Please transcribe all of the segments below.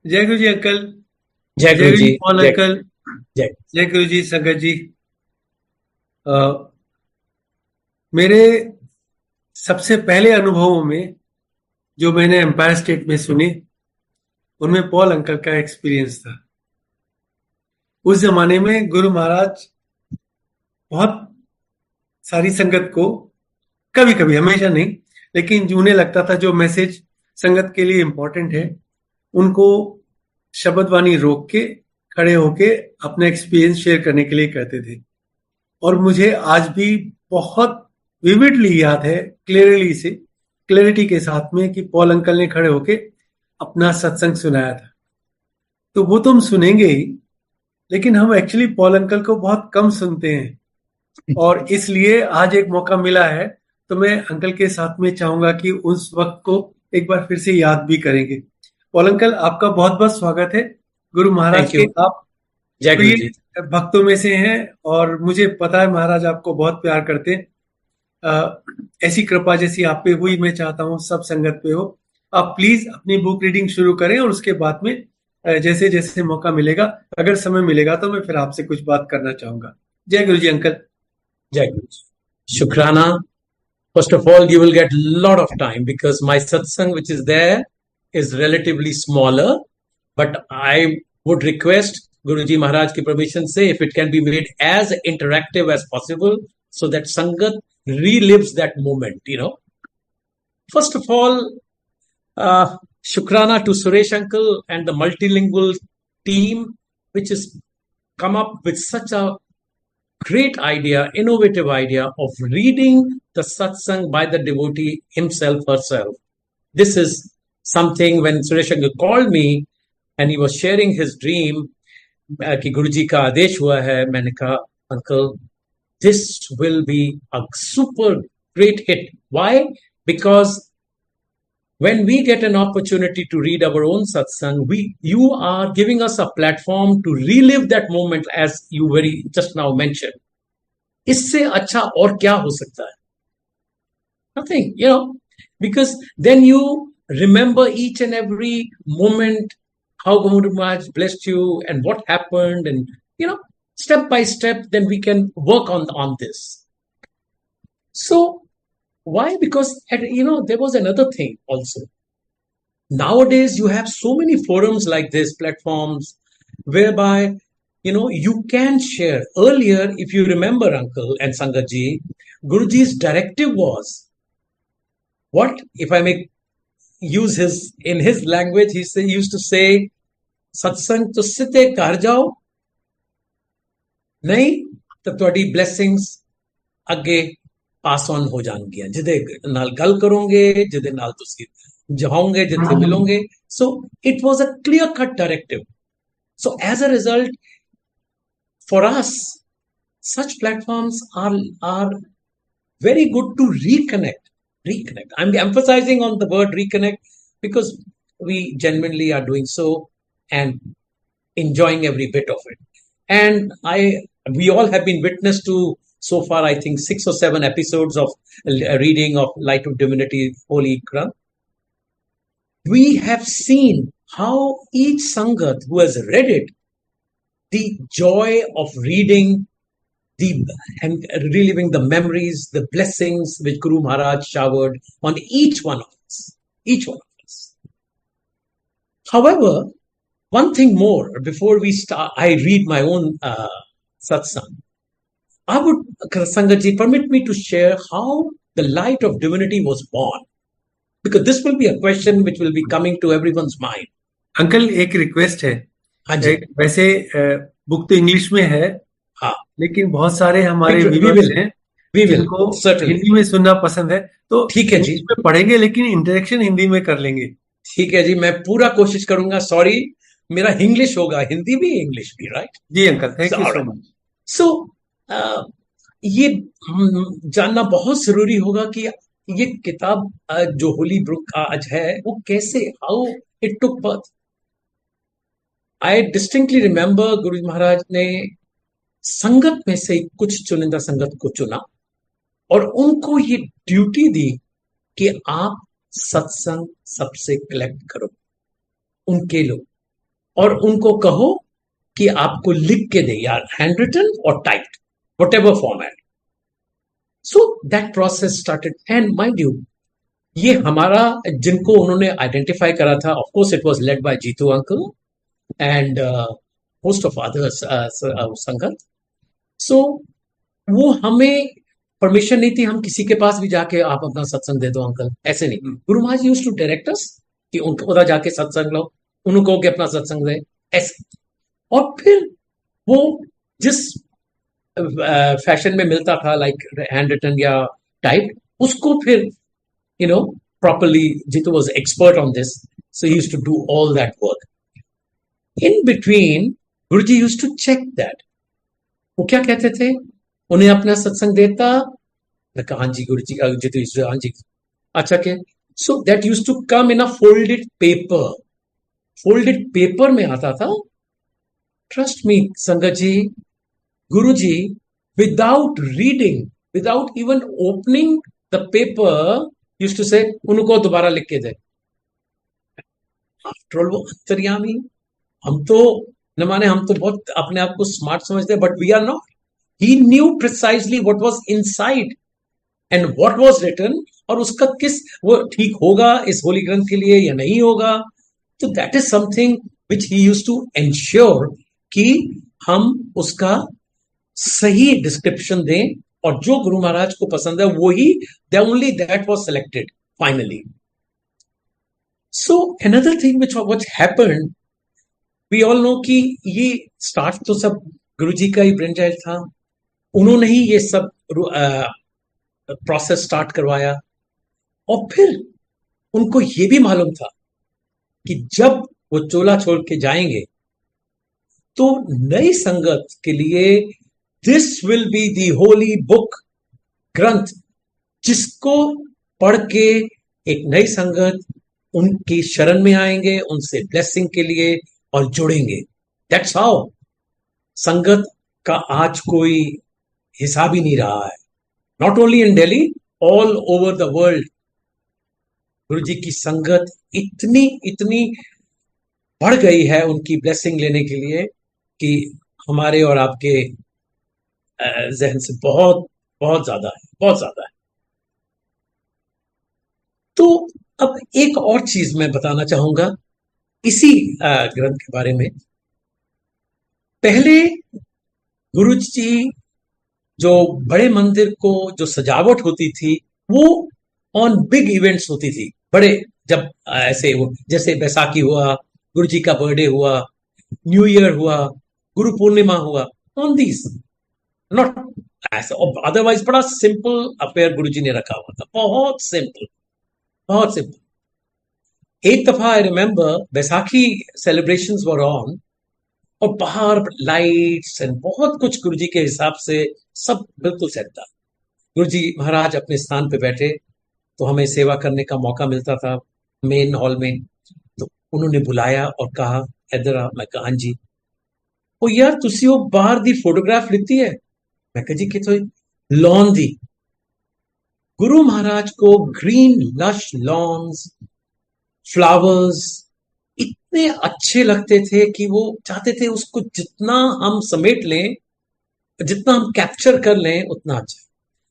जय गुरु जी अंकल। जय जय गुरु गुरु जी। जी पॉल जय अंकल। जय। जय गुरु जी संगत जी। अ, मेरे सबसे पहले अनुभवों में जो मैंने एम्पायर स्टेट में सुने, उनमें पॉल अंकल का एक्सपीरियंस था। उस जमाने में गुरु महाराज बहुत सारी संगत को, कभी कभी, हमेशा नहीं, लेकिन जो उन्हें लगता था जो मैसेज संगत के लिए इम्पोर्टेंट है, उनको शब्द वाणी रोक के खड़े होके अपना एक्सपीरियंस शेयर करने के लिए कहते थे। और मुझे आज भी बहुत विविडली याद है, क्लैरिटी के साथ में, कि पॉल अंकल ने खड़े होके अपना सत्संग सुनाया था। तो वो तो हम सुनेंगे ही, लेकिन हम एक्चुअली पॉल अंकल को बहुत कम सुनते हैं। और इसलिए आज एक मौका मिला है, तो मैं अंकल के साथ में चाहूंगा कि उस वक्त को एक बार फिर से याद भी करेंगे। पॉल अंकल, आपका बहुत बहुत स्वागत है। गुरु महाराज थैंक के यू। आप जय गुरु प्रिय जी। भक्तों में से हैं, और मुझे पता है महाराज आपको बहुत प्यार करते हैं। ऐसी कृपा जैसी आप पे हुई, मैं चाहता हूँ सब संगत पे हो। आप प्लीज अपनी बुक रीडिंग शुरू करें, और उसके बाद में जैसे जैसे मौका मिलेगा, अगर समय मिलेगा, तो मैं फिर आपसे कुछ बात करना चाहूंगा। जय गुरु जी अंकल। जय गुरु जी। शुक्राना। First of all, you will get a lot of time because my satsang, which is there, is relatively smaller. But I would request Guruji Maharaj ki permission say if it can be made as interactive as possible so that Sangat relives that moment. First of all, uh, Shukrana to Suresh Uncle and the multilingual team, which has come up with such a great idea, innovative idea of reading the satsang by the devotee himself, herself. This is something when Suresh Uncle called me and he was sharing his dream कि गुरुजी का आदेश हुआ है, मैंने कहा uncle this will be a super great hit. Why? Because when we get an opportunity to read our own satsang, you are giving us a platform to relive that moment as you very just now mentioned. इससे अच्छा और क्या हो सकता है? Nothing, because then you remember each and every moment how Guru Maharaj blessed you and what happened, and step by step, then we can work on this. So why? Because there was another thing also. Nowadays, you have so many forums like this, platforms, whereby you can share. Earlier, if you remember, Uncle and Sangatji, Guruji's directive was what? If I may use his in his language, used to say, "Satsang to site kar jao, nahi ਤਾਂ ਤੁਹਾਡੀ blessings ਅੱਗੇ ਪਾਸ on ਹੋ ਜਾਣਗੀਆਂ ਜਿਹਦੇ ਨਾਲ ਗੱਲ ਕਰੋਗੇ ਜਿਹਦੇ ਨਾਲ ਤੁਸੀਂ ਜਾਓਗੇ ਜਿੱਥੇ ਮਿਲੋਗੇ so it was a clear cut directive so as a result for us such platforms are very good to reconnect. I'm emphasizing on the word reconnect because we genuinely are doing so and enjoying every bit of it. And we all have been witness to so far, I think 6 or 7 episodes of reading of Light of Divinity, Holy Granth. We have seen how each Sangat who has read it, the joy of reading the and reliving the memories, the blessings which Guru Maharaj showered on each one of us. Each one of us. However, one thing more before we start, I read my own satsang. I would, Sangatji, permit me to share how the light of divinity was born. Because this will be a question which will be coming to everyone's mind. Uncle, एक request है। हाँ जी। वैसे book तो English में है, हाँ। लेकिन बहुत सारे वी हमारे व्यूअर्स विल हैं वी विल जिनको सर्टनली। हिंदी में सुनना पसंद है, तो ठीक है जी। इंग्लिश में पढ़ेंगे, लेकिन इंटरेक्शन हिंदी में कर लेंगे। ठीक है जी, मैं पूरा कोशिश करूंगा। सॉरी, मेरा इंग्लिश होगा, हिंदी भी इंग्लिश भी, राइट? जी uncle, thank you so much. So ये जानना बहुत जरूरी होगा कि ये किताब जो होली बुक आज है वो कैसे, how it took birth. I distinctly remember Guru Maharaj ने संगत में से कुछ चुनिंदा संगत को चुना और उनको ये ड्यूटी दी कि आप सत्संग सबसे कलेक्ट करो, उनके लोग। और उनको कहो कि आपको लिख के दे, यार हैंड रिटन और typed, whatever format. So that process started, and mind you, ये हमारा जिनको उन्होंने आइडेंटिफाई करा था, of course it was led by Jitu uncle and most of others संगत. सो वो हमें परमिशन नहीं थी हम किसी के पास भी जाके आप अपना सत्संग दे दो अंकल, ऐसे नहीं. Guru Maharaj used to direct अस कि उनको उधर जाके सत्संग लो, उनको के अपना सत्संग दे, ऐसे. और फिर वो जिस फैशन में मिलता था, लाइक हैंड रिटन या टाइप, उसको फिर properly, Jitu was expert on this, so he used to do all that work. In between, Guruji used to check that. वो क्या कहते थे, उन्हें अपना सत्संग देता, मैं कहा हाँ जी गुरुजी, जितु हाँ जी, अच्छा के. So that used to come in a folded paper. Folded paper में आता था. Trust me, संगत जी, Guruji, without reading, without even opening the paper, used to say, उनको दोबारा लिख के दे. After all, वो अंतर्यामी. हम तो न माने, हम तो बहुत अपने आप को स्मार्ट समझते हैं, but we are not. He knew precisely what was inside and what was written, और उसका किस वो ठीक होगा इस होली ग्रंथ के लिए या नहीं होगा. तो that is something which he used to ensure कि हम उसका सही डिस्क्रिप्शन दें, और जो गुरु महाराज को पसंद है वो ही, only that was selected finally. So another thing which happened, we all know कि ये स्टार्ट तो सब गुरुजी का ही ब्रेन चाइल्ड था. उन्होंने ही ये सब प्रोसेस स्टार्ट करवाया. और फिर उनको ये भी मालूम था कि जब वो चोला छोड़ के जाएंगे तो नई संगत के लिए this will be the Holi book, ग्रंथ, जिसको पढ़ के एक नई संगत उनकी शरण में आएंगे, उनसे ब्लेसिंग के लिए और जुड़ेंगे. दैट्स हाउ संगत का आज कोई हिसाब ही नहीं रहा है. Not only in Delhi, all over the world Guruji की संगत इतनी इतनी बढ़ गई है उनकी ब्लेसिंग लेने के लिए कि हमारे और आपके जहन से बहुत बहुत ज्यादा है, बहुत ज्यादा है. तो अब एक और चीज मैं बताना चाहूंगा इसी ग्रंथ के बारे में. पहले गुरुजी जो बड़े मंदिर को जो सजावट होती थी वो ऑन बिग इवेंट्स होती थी. बड़े जब ऐसे जैसे बैसाखी हुआ, गुरुजी का बर्थडे हुआ, न्यू ईयर हुआ, गुरु पूर्णिमा हुआ, ऑन दीज, नॉट ऐसा. अदरवाइज बड़ा सिंपल अफेयर गुरुजी ने रखा हुआ था, बहुत सिंपल, बहुत सिंपल. एक दफा I remember Baisakhi celebrations were on, और बाहर लाइट्स एंड बहुत कुछ गुरुजी के हिसाब से सब बिल्कुल सेट था. गुरुजी महाराज अपने स्थान पे बैठे तो हमें सेवा करने का मौका मिलता था मेन हॉल में. तो उन्होंने बुलाया और कहा इधर आ. मैं कहा जी. ओ यार तुसी वो बाहर दी फोटोग्राफ लिखती है. मैं कहा जी कि तो लॉन दी. गुरु महाराज को ग्रीन लश लॉन्स, फ्लावर्स इतने अच्छे लगते थे कि वो चाहते थे उसको जितना हम समेट लें, जितना हम कैप्चर कर लें उतना अच्छा.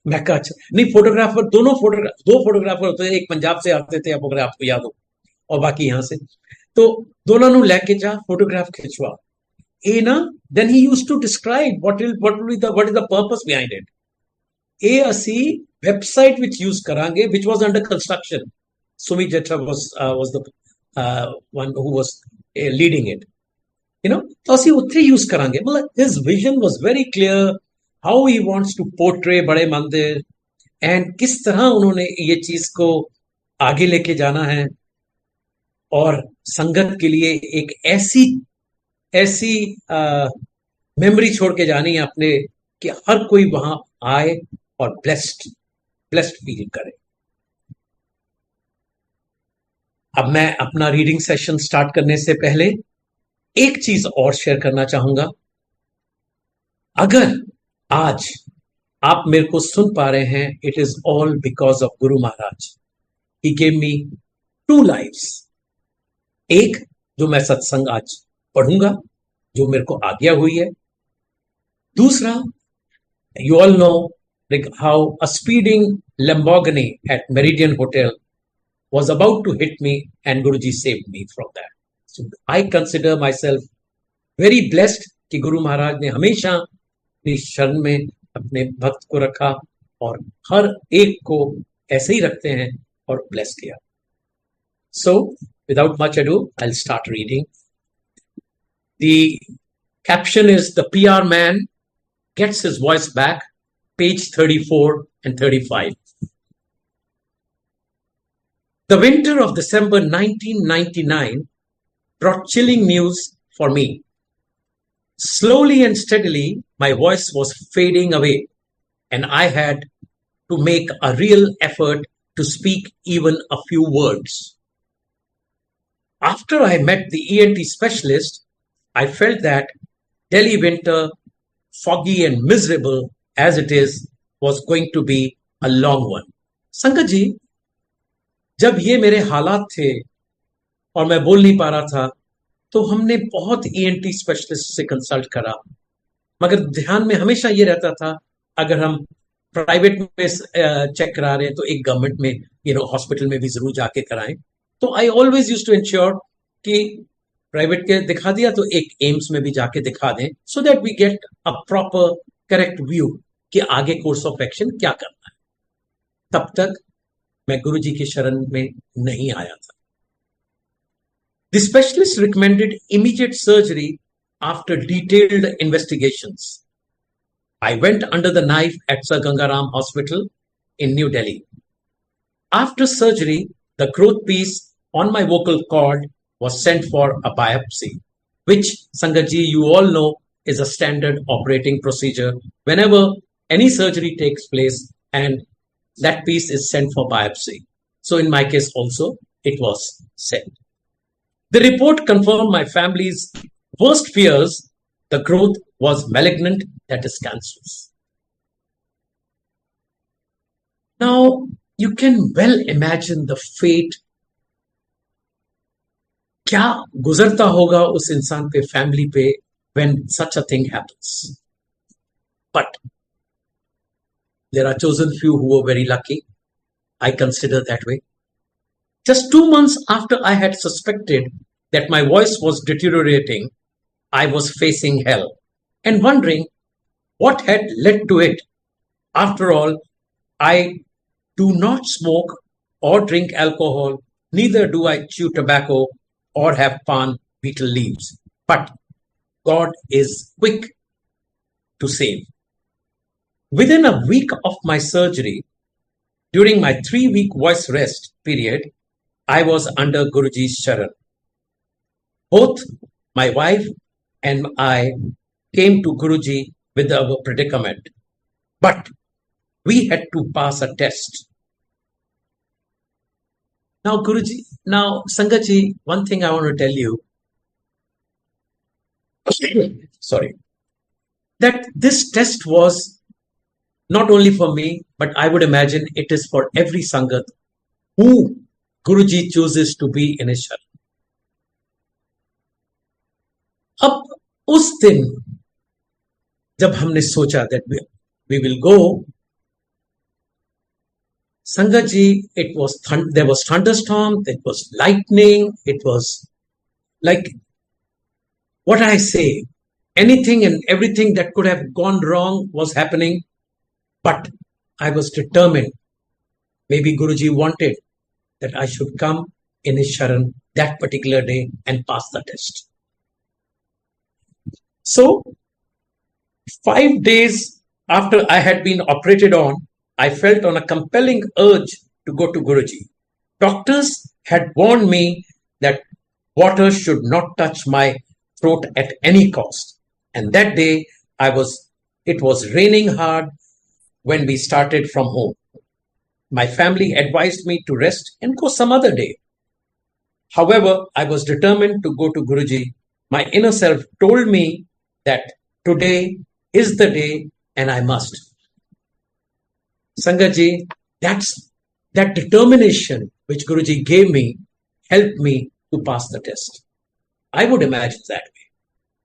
मैं कहा अच्छा. नहीं, फोटोग्राफर दो फोटोग्राफर होते थे. एक पंजाब से आते थे, अगर आपको याद हो, और बाकी यहां से. तो दोनों नु लेके जा फोटोग्राफ खिंचवा. ए ना, then he used to describe what is the purpose behind it. ए असी वेबसाइट विच यूज करांगे which was under construction. Sumit Jetha was the one who was leading it, तो ਅਸੀਂ ਉੱਥੇ यूज करांगे. मतलब his vision was very clear how he wants to portray बड़े मंदिर and किस तरह उन्होंने ये चीज को आगे लेके जाना है और संगत के लिए एक ऐसी मेमोरी छोड़ के जानी है अपने कि हर कोई वहां आए और ब्लेस्ड फील करे. अब मैं अपना रीडिंग सेशन स्टार्ट करने से पहले एक चीज और शेयर करना चाहूंगा. अगर आज आप मेरे को सुन पा रहे हैं, it is all because of Guru Maharaj. He gave me 2 lives. एक जो मैं सत्संग आज पढ़ूंगा जो मेरे को आज्ञा हुई है। दूसरा, you all know like how a speeding Lamborghini at Meridian Hotel was about to hit me, and Guruji saved me from that. So I consider myself very blessed कि गुरु महाराज ने हमेशा अपनी शरण में अपने भक्त को रखा और हर एक को ऐसे ही रखते हैं और ब्लेस किया. So without much ado, I'll start reading. The caption is "The PR man gets his voice back," page 34 and 35. The winter of December 1999 brought chilling news for me. Slowly and steadily, my voice was fading away, and I had to make a real effort to speak even a few words. After I met the ENT specialist, I felt that Delhi winter, foggy and miserable as it is, was going to be a long one. संगत जी, जब ये मेरे हालात थे और मैं बोल नहीं पा रहा था, तो हमने बहुत ENT स्पेशलिस्ट से कंसल्ट करा, मगर ध्यान में हमेशा ये रहता था अगर हम प्राइवेट में चेक करा रहे हैं तो एक गवर्नमेंट में हॉस्पिटल में भी जरूर जाके कराएं. तो I always used to ensure कि प्राइवेट के दिखा दिया तो एक एम्स में भी जाके दिखा दें, so that we get a proper correct view कि आगे कोर्स ऑफ एक्शन क्या करना है. तब तक मैं गुरुजी की शरण में नहीं आया था. The specialist recommended immediate surgery after detailed investigations. I went under the knife at Sir Gangaram Hospital in New Delhi. After surgery, the growth piece on my vocal cord was sent for a biopsy, which, Sangatji, you all know is a standard operating procedure whenever any surgery takes place, and that piece is sent for biopsy. So in my case also, it was sent. The report confirmed my family's worst fears. The growth was malignant, that is cancerous. Now, you can well imagine the fate. क्या गुजरता होगा उस इंसान पे, family पे, when such a thing happens. But there are chosen few who were very lucky. I consider that way. Just 2 months after I had suspected that my voice was deteriorating, I was facing hell and wondering what had led to it. After all, I do not smoke or drink alcohol, neither do I chew tobacco or have pan betel leaves. But God is quick to save. Within a week of my surgery, during my 3-week voice rest period, I was under Guruji's sharan. Both my wife and I came to Guruji with our predicament, but we had to pass a test. Now, Sangatji, one thing I want to tell you, sorry, that this test was not only for me, but I would imagine it is for every Sangat who Guruji chooses to be in his sharan. अब उस दिन जब हमने सोचा that we will go, Sangat ji, there was thunderstorm, it was lightning, it was like, what I say, anything and everything that could have gone wrong was happening, but I was determined. Maybe Guruji wanted that I should come in his sharan that particular day and pass the test. So, 5 days after I had been operated on, I felt on a compelling urge to go to Guruji. Doctors had warned me that water should not touch my throat at any cost. And that day, it was raining hard when we started from home. My family advised me to rest and go some other day. However, I was determined to go to Guruji. My inner self told me that today is the day and I must. Sangat ji, that determination which Guruji gave me helped me to pass the test. I would imagine that way.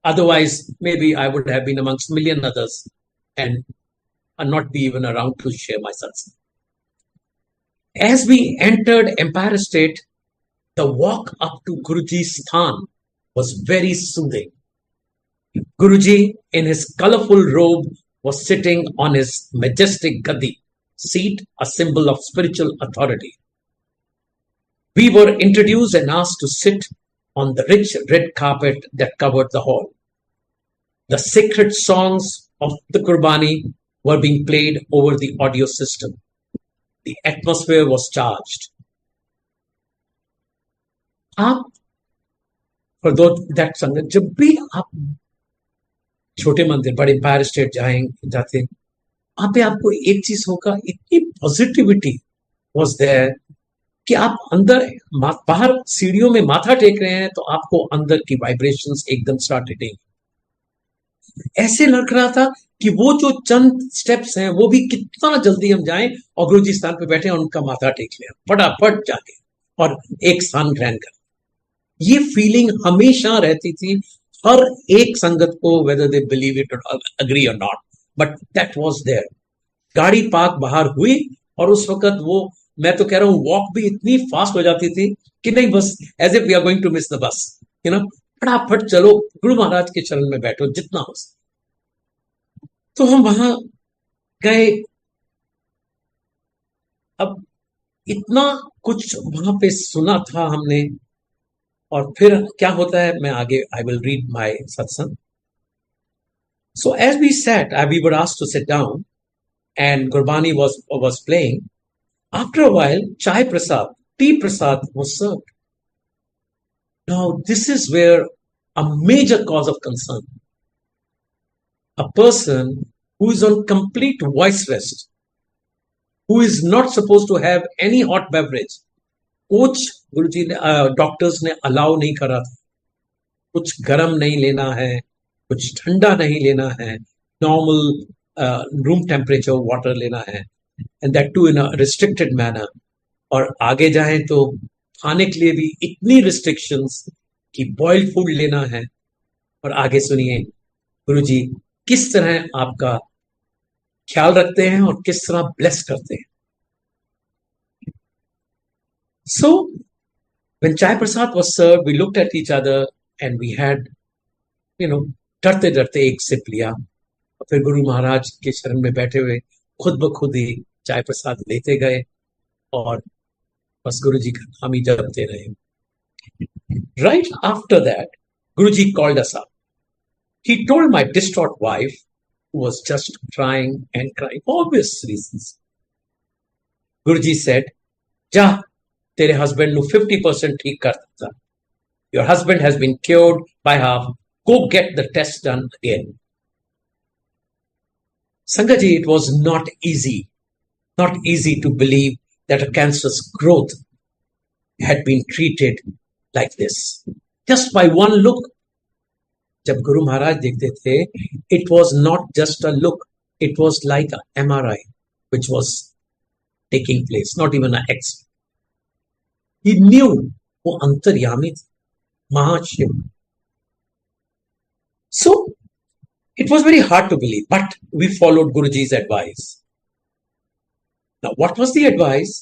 Otherwise, maybe I would have been amongst million others and not be even around to share my satsang. As we entered Empire State, the walk up to Guruji's Sthan was very soothing. Guruji, in his colorful robe, was sitting on his majestic gaddi, seat a symbol of spiritual authority. We were introduced and asked to sit on the rich red carpet that covered the hall. The sacred songs of the Qurbani were being played over the audio system. The atmosphere was charged. आप for those that संगत जब भी आप छोटे मंदिर बड़े empire state जाते वहां पे आपको एक चीज होगा, इतनी पॉजिटिविटी वाज देयर कि आप अंदर बाहर सीढ़ियों में माथा टेक रहे हैं तो आपको अंदर की वाइब्रेशंस एकदम स्टार्ट हिटिंग. ऐसे लग रहा था कि वो जो चंद स्टेप्स हैं वो भी कितना जल्दी हम जाएं और गुरुजी स्थान पे बैठे और उनका माथा टेक लें फटाफट जाके और एक स्थान ग्रहण कर. ये फीलिंग हमेशा रहती थी हर एक संगत को, वेदर दे बिलीव इट और अग्री और not, but that was there. गाड़ी पार्क बाहर हुई और उस वक्त वो, मैं तो कह रहा हूं, वॉक भी इतनी फास्ट हो जाती थी कि नहीं, बस as if we are going to miss the bus, फटाफट चलो गुरु महाराज के चरण में बैठो जितना हो सके. तो हम वहां गए. अब इतना कुछ वहां पे सुना था हमने, और फिर क्या होता है, मैं आगे I will read my satsang. So as we sat, we were asked to sit down and Gurbani was playing. After a while, chai prasad, tea prasad was served. Now, this is where a major cause of concern. A person who is on complete voice rest, who is not supposed to have any hot beverage, कुछ गुरुजी ने, doctors ने allow नहीं करा था. कुछ गर्म नहीं लेना है, कुछ ठंडा नहीं लेना है, नॉर्मल रूम टेम्परेचर वाटर लेना है, and that too in a restricted manner. और आगे जाएं तो खाने के लिए भी इतनी रिस्ट्रिक्शंस कि बॉइल्ड फूड लेना है. और आगे सुनिए गुरुजी किस तरह आपका ख्याल रखते हैं और किस तरह ब्लेस करते हैं. So, when chai prasad was served, we looked at each other and we had, डरते डरते एक सिप लिया और फिर गुरु महाराज के शरण में बैठे हुए खुद ब खुद ही चाय प्रसाद लेते गए और बस गुरु जी का नाम ही जपते रहे. Right after that, Guruji called us up. He told my distraught wife, who was just crying and crying, obvious reasons. Guruji said, जा तेरे husband नु 50% ठीक कर देता. Your husband has been cured by half. Go get the test done again. Sangaji, it was not easy to believe that a cancerous growth had been treated like this. Just by one look. जब गुरु महाराज देखते थे, it was not just a look. It was like an MRI, which was taking place, not even an X. He knew वो अंतर्यामी थे, महाशिव. So it was very hard to believe, but we followed Guruji's advice. Now, what was the advice?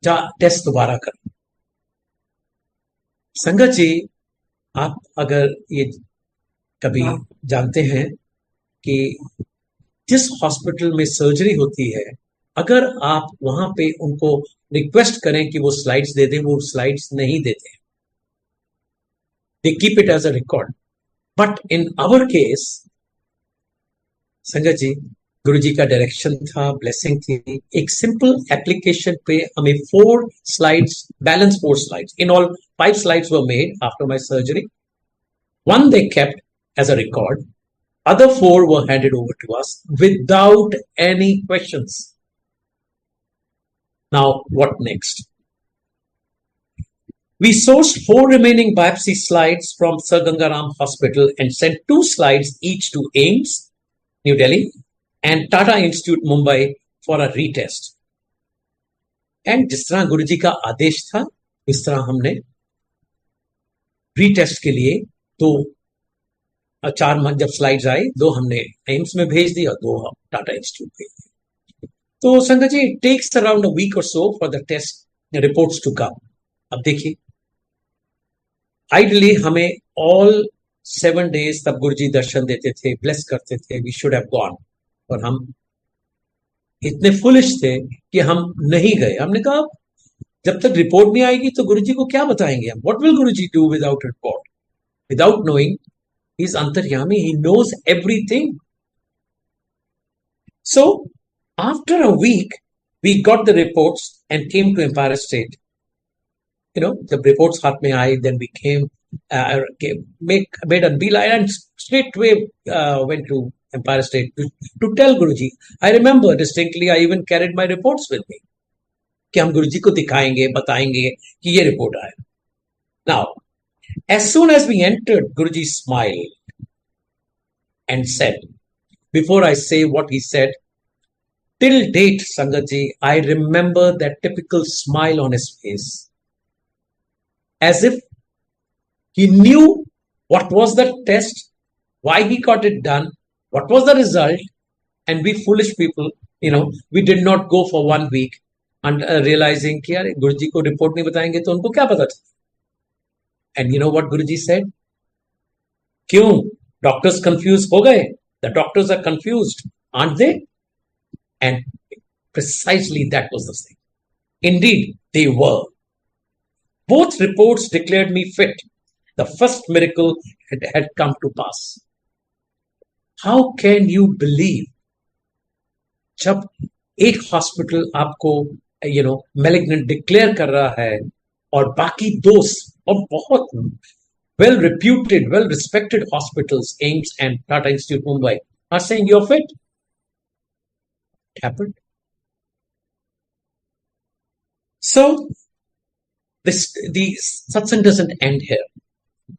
जा test दोबारा करो. संगत जी, आप अगर ये कभी जानते हैं कि जिस हॉस्पिटल में सर्जरी होती है, अगर आप वहां पे उनको रिक्वेस्ट करें कि वो स्लाइड्स दे दें, वो स्लाइड्स नहीं देते. They keep it as a record. But in our case, sangat ji, गुरु जी का डायरेक्शन था, ब्लेसिंग थी. एक सिंपल एप्लीकेशन पे हमें 4 slides, balance 4 slides, in all 5 slides were made after my surgery. 1 they kept as a record. Other 4 were handed over to us without any questions. Now, what next? We sourced 4 remaining biopsy slides from Sir Gangaram Hospital and sent 2 slides each to AIIMS, New Delhi, and Tata Institute, Mumbai, for a retest. And जिस तरह गुरुजी का आदेश था, इस तरह हमने retest के लिए तो 4 मंथ जब स्लाइड्स आई, 2 हमने एम्स में भेज दी और 2 हम टाटा इंस्टीट्यूट भेज दी। तो संगत जी, it takes around a week or so for the test reports to come. अब देखिए, आइडली हमें ऑल 7 days तब गुरुजी दर्शन देते थे, ब्लेस करते थे, वी शुड हैव गॉन, और हम इतने फुलिश थे कि हम नहीं गए। हमने कहा जब तक रिपोर्ट नहीं आएगी तो गुरुजी को क्या बताएंगे हम, what will Guruji do without report, without knowing. He is अंतर्यामी, he knows everything. So after a week, we got the reports and came to Empire State. The reports हाथ में आए, then we made a beeline and straightway went to Empire State to tell Guruji. I remember distinctly, I even carried my reports with me कि हम गुरुजी को दिखाएंगे, बताएंगे कि ये रिपोर्ट आया। Now, as soon as we entered, Guruji smiled and said, before I say what he said, till date, Sangatji, I remember that typical smile on his face, as if he knew what was the test, why he got it done, what was the result, and we foolish people, we did not go for 1 week and realizing कि यार गुरुजी को report नहीं बताएंगे तो उनको क्या पता था। And you know what Guruji said? क्यों डॉक्टर्स कंफ्यूज हो गए? The doctors are confused, aren't they? And precisely that was the thing. Indeed, they were. Both reports declared me fit. The first miracle had come to pass. How can you believe? जब एक hospital आपको malignant declare कर रहा है और बाकी 2 और बहुत well reputed, well respected hospitals, AIIMS and Tata Institute Mumbai, are saying you're fit. It happened. So the satsang doesn't end here.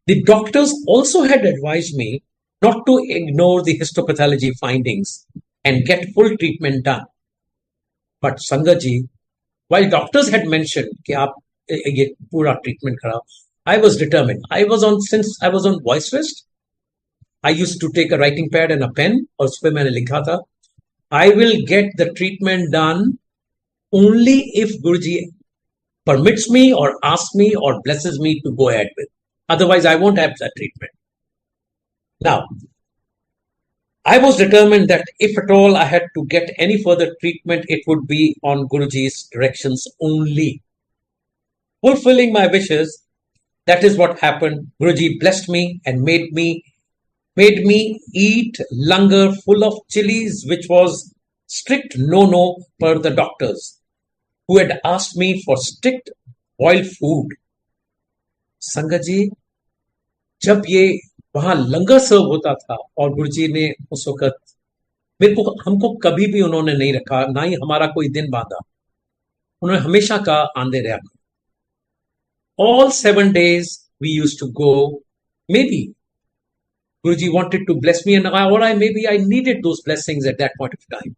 The doctors also had advised me not to ignore the histopathology findings and get full treatment done. But Sangat ji, while doctors had mentioned कि आप ये पूरा treatment कराओ, I was determined. Since I was on voice rest, I used to take a writing pad and a pen और उस पे मैंने लिखा था, I will get the treatment done only if Guruji permits me or asks me or blesses me to go ahead with. Otherwise, I won't have that treatment. Now, I was determined that if at all I had to get any further treatment, it would be on Guruji's directions only. Fulfilling my wishes, that is what happened. Guruji blessed me and made me eat langar full of chilies, which was strict no per the doctors, who had asked me for strict boiled food. संगत जी, जब ये वहां लंगर सर्व होता था और गुरुजी ने उस वक्त हमको कभी भी उन्होंने नहीं रखा, ना ही हमारा कोई दिन बांधा, उन्होंने हमेशा का आंदे रहा। All 7 days we used to go. Maybe Guruji wanted to bless me, and maybe I needed those blessings at that point of time.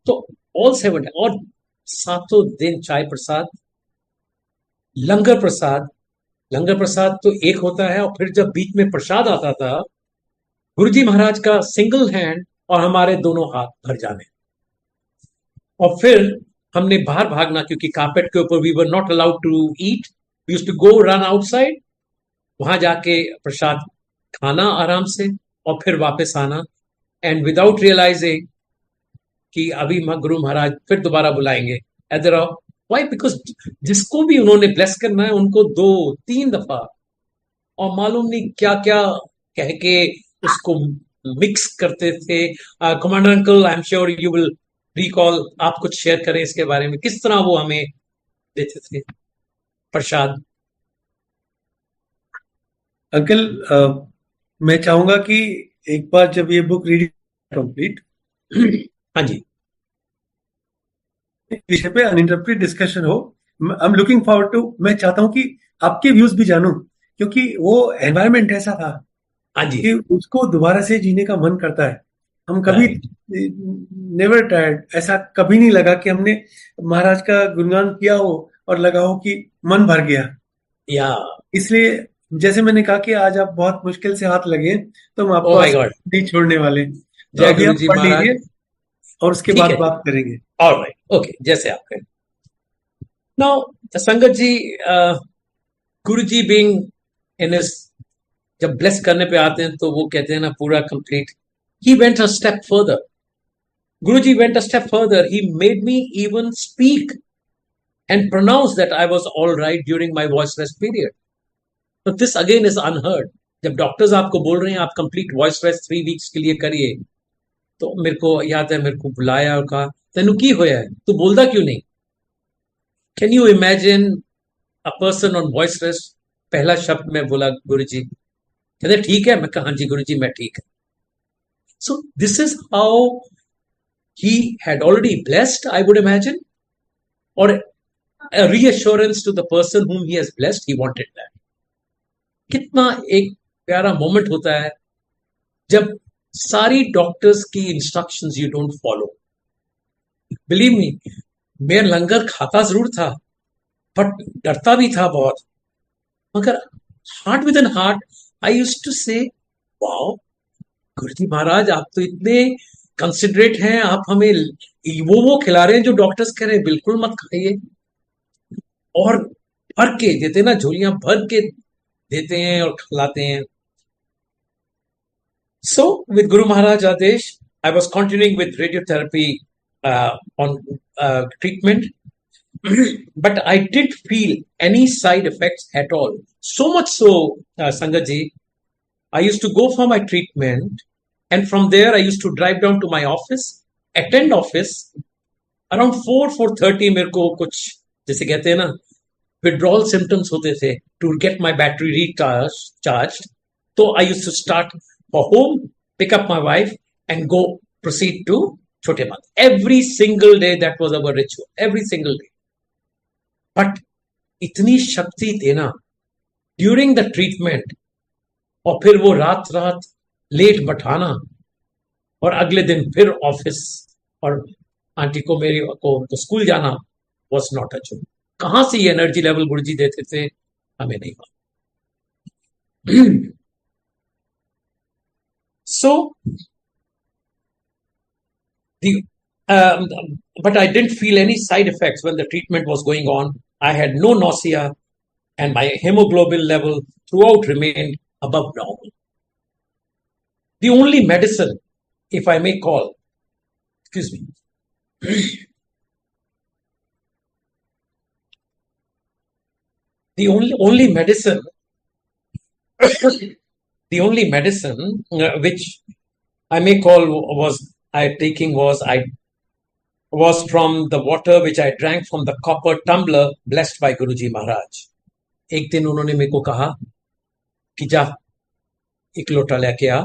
So all 7 days, और 7 दिन चाय प्रसाद, लंगर प्रसाद तो एक होता है, और फिर जब बीच में प्रसाद आता था, गुरुजी महाराज का सिंगल हैंड और हमारे दोनों हाथ भर जाने, और फिर हमने बाहर भागना, क्योंकि कारपेट के ऊपर we were not allowed to eat, we used to go run outside, वहां जाके प्रसाद खाना आराम से और फिर वापस आना, एंड विदाउट रियलाइजिंग कि अभी गुरु महाराज फिर दोबारा बुलाएंगे, इधर आओ। वाई? बिकॉज जिसको भी उन्होंने ब्लेस करना है उनको 2-3 दफा और मालूम नहीं क्या क्या कह के उसको मिक्स करते थे। Commander uncle, I am sure you will recall, आप कुछ शेयर करें इसके बारे में, किस तरह वो हमें देते थे प्रसाद। अंकल, मैं चाहूंगा कि एक बार जब ये बुक रीडिंग कंप्लीट, हाँ जी, विषय पे अनइंटरप्टेड डिस्कशन हो। I am looking forward to, मैं चाहता हूं कि आपके व्यूज भी जानूं, क्योंकि वो एनवायरनमेंट ऐसा था हाँ जी, कि उसको दोबारा से जीने का मन करता है। हम कभी नेवर टायर्ड, ऐसा कभी नहीं लगा कि हमने महाराज का गुणगान किया हो और लगा हो कि मन भर गया। या इसलिए जैसे मैंने कहा कि आज आप बहुत मुश्किल से हाथ लगे, तो हम ओ आपको माय गॉड। आसान नहीं छोड़ने वाले। तो जय अभी गुरु आप जी पढ़ महाराज। लीजिए और उसके ठीक बाद है जी। बात करेंगे। ऑलराइट, ओके, जैसे आप कहें। नाउ संगत जी, गुरु जी बीइंग इन इज, जब ब्लेस करने पे आते हैं तो वो कहते हैं ना पूरा complete, he went a step further. Guruji went a step further. He made me even speak and pronounce that I was all right during my voice rest period. But this again is unheard. जब doctors आपको बोल रहे हैं आप complete voice rest 3 weeks के लिए करिए, तो मेरे को याद है, मेरे को बुलाया और कहा तेनू की होया है, तू बोलता क्यों नहीं? Can you imagine a person on voice rest? पहला शब्द मैं बोला गुरु जी, कहते ठीक है। मैं कहा हाँ जी गुरु जी, मैं ठीक है। So this is how he had already blessed, I would imagine, or a reassurance to the person whom he has blessed. He wanted that. कितना एक प्यारा मोमेंट होता है जब सारी डॉक्टर्स की instructions you don't follow. Believe me, मैं लंगर खाता जरूर था, बट डरता भी था बहुत। मगर heart within heart I use to say, wow Guruji Maharaj, आप तो इतने कंसिडरेट हैं, आप हमें वो खिला रहे हैं जो डॉक्टर्स कह रहे हैं बिल्कुल मत खाइए, और भर के देते ना, झोलियां भर के देते हैं और खिलाते हैं। So with Guru Maharaj Adesh, I was continuing with radiotherapy on treatment, but I didn't feel any side effects at all. So much so, Sangat ji, I used to go for my treatment, and from there I used to drive down to my office, attend office around 4:30। मेरे को कुछ जैसे कहते हैं ना withdrawal symptoms होते थे, to get my battery recharged. So I used to start for home, pick up my wife, and go proceed to Chote Mat. Every single day that was our ritual. Every single day. But इतनी शक्ति देना during the treatment, और फिर वो रात रात late बैठाना, और अगले दिन फिर ऑफिस, और आंटी को मेरी को स्कूल जाना, was not a joke. कहां से ये एनर्जी लेवल गुरुजी देते थे हमें नहीं मालूम। So the but I didn't feel any side effects when the treatment was going on. I had no nausea, and my hemoglobin level throughout remained above normal. The only medicine, if I may call, excuse me, the only medicine, the only medicine which I may call was from the water which I drank from the copper tumbler blessed by Guruji Maharaj. एक दिन उन्होंने मेरे को कहा कि जा एक लोटा लेके आ।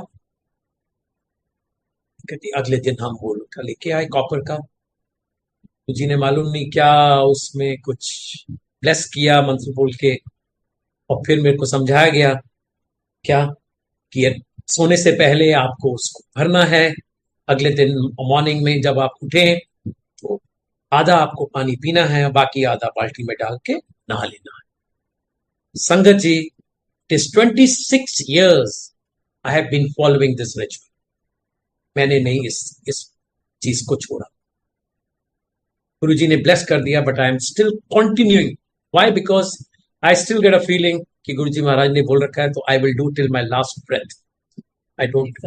कहती अगले दिन हम वो लोटा लेके आए कॉपर का। गुरुजी ने मालूम नहीं क्या उसमें कुछ ब्लेस किया मंत्र बोल के, और फिर मेरे को समझाया गया क्या कि सोने से पहले आपको उसको भरना है। अगले दिन मॉर्निंग में जब आप उठे तो आधा आपको पानी पीना है, बाकी आधा बाल्टी में डाल के नहा लेना है। संगत जी, it is 26 years I have been following this ritual. मैंने नहीं इस चीज को छोड़ा। गुरुजी ने ब्लेस कर दिया, but I am still continuing. Why? Because I still get a feeling कि गुरुजी महाराज ने बोल रखा है तो I will do till my last breath. I don't